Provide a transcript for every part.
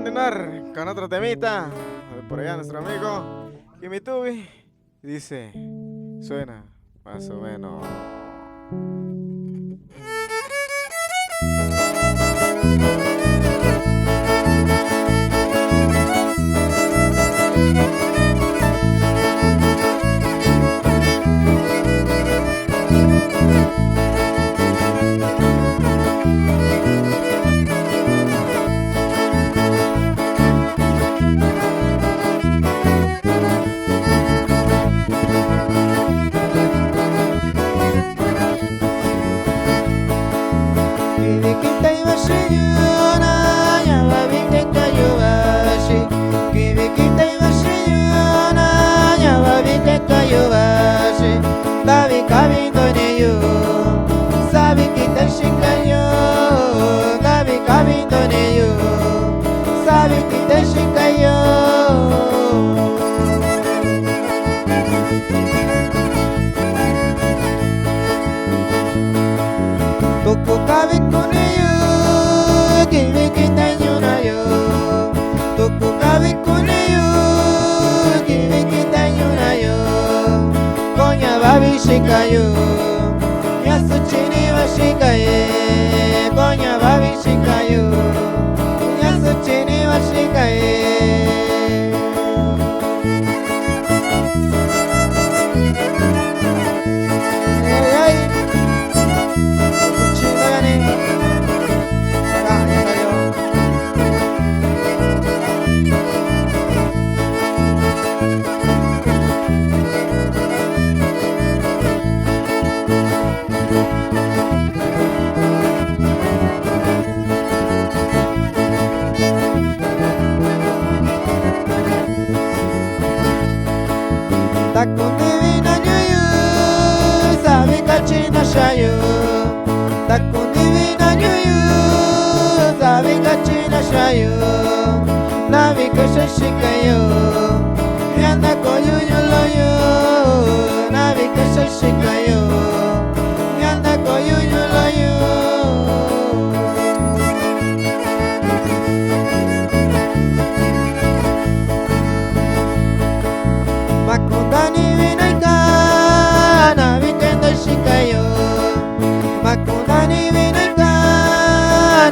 continuar con otro temita. Por allá nuestro amigo Kiwi dice, suena más o menos. Kitay masiyuna yawa viteka yuwashi kivi kitay masiyuna yawa viteka yuwashi davi kavindo neyu sabi kitay shikayo davi kavindo neyu sabi kitay shikayo Toku kavi kuneyu kivi kitay yunayo Toku kavi kuneyu kivi kitay yunayo Konya babi shikayo Yasuchi ni wa shikaye Konya babi shikayo Yasuchi ni wa shikaye Takun divina nyuyu sabi kachina shayu Takun divina nyuyu sabi kachina shayu Navi kusha shikayo Yanda koyuyu loyu Navi kusha shikayo Yanda koyuyu loyu Makundani vinaika Navi kenda shikayo Makundani vinaika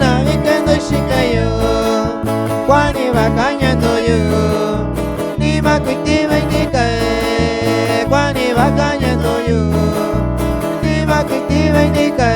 Navi kenda shikayo Kwani wakanyando yu Ni makuiti vainika Kwani wakanyando yu Ni makuiti vainika